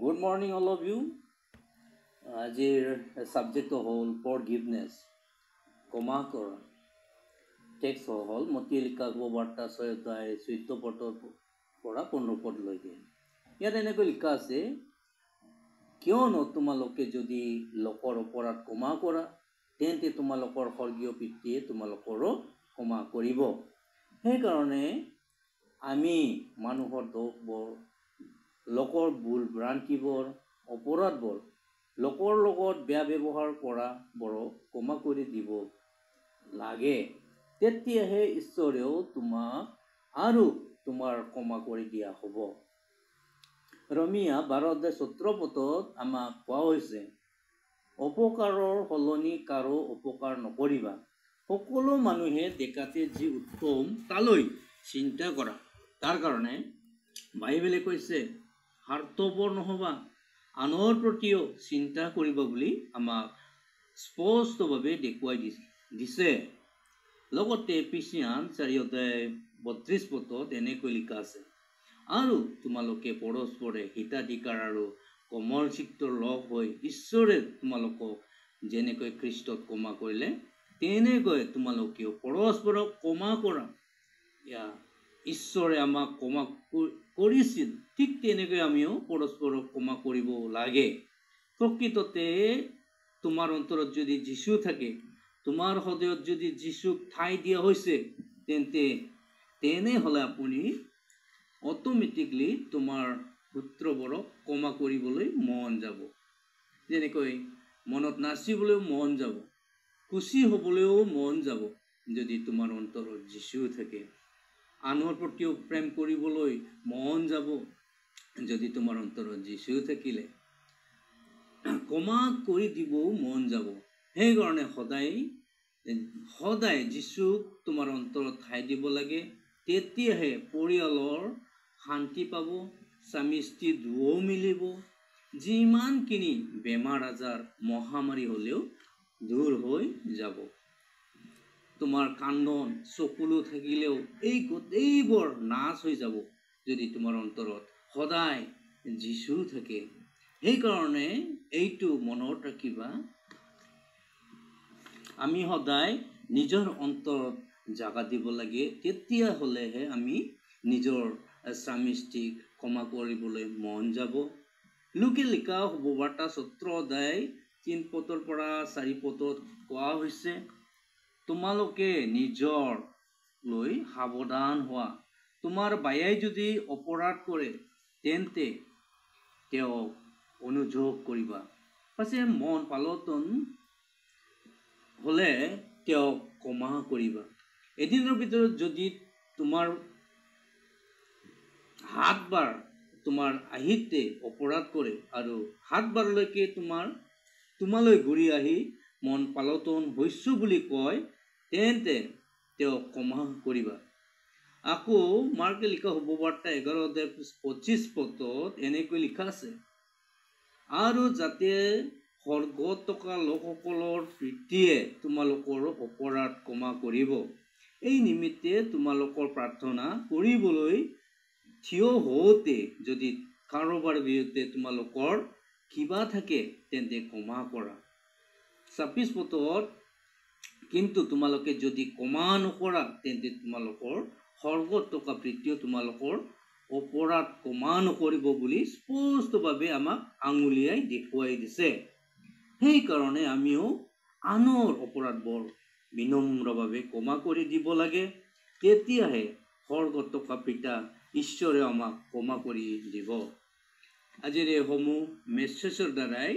Good morning, all of you. আজিৰ subject হ'ল ফৰগিভনেছ ক্ষমা কৰা। টেক্সট হ'ল মতি লিখা বাৰ্তা 6 অধ্যায় 14 পদৰ পৰা 15 পদলৈকে। ইয়াত এনেকৈ লিখা আছে, কিয়নো তোমালোকে যদি লোকৰ অপৰাধ ক্ষমা কৰা, তেন্তে তোমালোকৰ স্বৰ্গীয় পিতৃয়ে তোমালোকৰো ক্ষমা কৰিব। সেইকাৰণে আমি মানুহৰ দোষবোৰ, লোকৰ ভুল ভ্ৰান্তিবোৰ, অপৰাধবোৰ, লোকৰ লগত বেয়া ব্যৱহাৰ কৰা বৰ ক্ষমা কৰি দিব লাগে। তেতিয়াহে ঈশ্বৰেও তোমাক আৰু তোমাৰ ক্ষমা কৰি দিয়া হ'ব। ৰমিয়া 12:17 পদত আমাক কোৱা হৈছে, অপকাৰৰ সলনি কাৰো অপকাৰ নকৰিবা। সকলো মানুহে দেখাতে যি উত্তম তালৈ চিন্তা কৰা। তাৰ কাৰণে বাইবেলে কৈছে, স্বাৰ্থপৰ নহবা, আনৰ প্ৰতিও চিন্তা কৰিব বুলি আমাক স্পষ্টভাৱে দেখুৱাই দিছে। লগতে এফেছিয়ান 4:32 পদত এনেকৈ লিখা আছে, আৰু তোমালোকে পৰস্পৰে হিতাধিকাৰ আৰু কোমল চিত্তৰ লগ হৈ ঈশ্বৰে তোমালোকক যেনেকৈ খ্ৰীষ্টত ক্ষমা কৰিলে, তেনেকৈ তোমালোকেও পৰস্পৰক ক্ষমা কৰা। ঈশ্বৰে আমাক ক্ষমা কৰিছিল, ঠিক তেনেকৈ আমিও পৰস্পৰক ক্ষমা কৰিব লাগে। প্ৰকৃততে তোমাৰ অন্তৰত যদি যীশু থাকে, তোমাৰ হৃদয়ত যদি যীশুক ঠাই দিয়া হৈছে, তেনেহ'লে আপুনি অট'মেটিকলি তোমাৰ শত্ৰুবোৰক ক্ষমা কৰিবলৈ মন যাব। যেনেকৈ মনত নাচিবলৈও মন যাব, খুচি হ'বলৈও মন যাব। যদি তোমাৰ অন্তৰত যীশু থাকে, আনৰ প্ৰতিও প্ৰেম কৰিবলৈ মন যাব। যদি তোমাৰ অন্তৰত যীশু থাকিলে ক্ষমা কৰি দিবও মন যাব। সেইকাৰণে সদায় যীশুক তোমাৰ অন্তৰত ঠাই দিব লাগে। তেতিয়াহে পৰিয়ালৰ শান্তি পাব, স্বামী স্ত্ৰী দুয়ো মিলিব। যিমানখিনি বেমাৰ আজাৰ মহামাৰী হ'লেও দূৰ হৈ যাব। তোমাৰ কান্দন চকুলো থাকিলেও এই গোটেইবোৰ নাশ হৈ যাব, যদি তোমাৰ অন্তৰত সদায় যীশু থাকে। সেইকাৰণে এইটো মনত ৰাখিবা, আমি সদায় নিজৰ অন্তৰত জাগা দিব লাগে। তেতিয়াহ'লেহে আমি নিজৰ স্বামী স্ত্ৰীক ক্ষমা কৰিবলৈ মন যাব। লোকে লিখা শুভবাৰ্তা 17:3 পদৰ পৰা 4 পদত কোৱা হৈছে, তোমালোকে নিজৰ লৈ সাৱধান হোৱা। তোমাৰ বায়াই যদি অপৰাধ কৰে, তেন্তে তেওঁক অনুযোগ কৰিবা। পাছে মন পালটন হ'লে তেওঁক ক্ষমা কৰিবা। এদিনৰ ভিতৰত যদি তোমাৰ 7 বাৰ তোমাৰ আহিতে অপৰাধ কৰে আৰু 7 বাৰলৈকে তোমালৈ ঘূৰি আহি মন পালটন হৈছো বুলি কয়, তেন্তে তেওঁক ক্ষমা কৰিবা। আকৌ মাৰ্কে লিখা শুভবাৰ্তা 11:25 পদত এনেকৈ লিখা আছে, আৰু যাতে স্বৰ্গত থকা লোকসকলৰ পিতৃয়ে তোমালোকৰ অপৰাধ ক্ষমা কৰিব। এই নিমিত্তে তোমালোকৰ প্ৰাৰ্থনা কৰিবলৈ থিয় হওঁতে যদি কাৰোবাৰ বিৰুদ্ধে তোমালোকৰ কিবা থাকে, তেন্তে ক্ষমা কৰা। 26 পদত, কিন্তু তোমালোকে যদি ক্ষমা নকৰা, তেন্তে তোমালোকৰ স্বৰ্গত থকা পিতৃয়ে তোমালোকৰ অপৰাধ ক্ষমা নকৰিব বুলি স্পষ্টভাৱে আমাক আঙুলিয়াই দেখুৱাই দিছে। সেইকাৰণে আমিও আনৰ অপৰাধবোৰ বিনম্ৰভাৱে ক্ষমা কৰি দিব লাগে। তেতিয়াহে স্বৰ্গত থকা পিতা ঈশ্বৰে আমাক ক্ষমা কৰি দিব। আজিৰ এইসমূহ মেছেজৰ দ্বাৰাই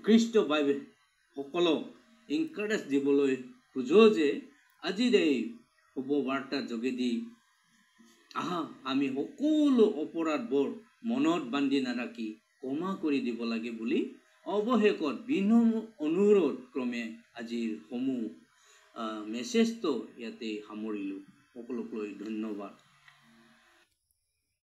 খ্ৰীষ্ট বাইবেল সকলক এনকাৰেজ দিবলৈ খোজো যে, আজিৰ এই শুভবাৰ্তাৰ যোগেদি আমি সকলো অপৰাধবোৰ মনত বান্ধি নাৰাখি ক্ষমা কৰি দিব লাগে বুলি অৱশেষত বিনম্ৰ অনুৰোধ ক্ৰমে আজিৰ সমূহ মেছেজটো ইয়াতে সামৰিলোঁ। সকলোলৈ ধন্যবাদ।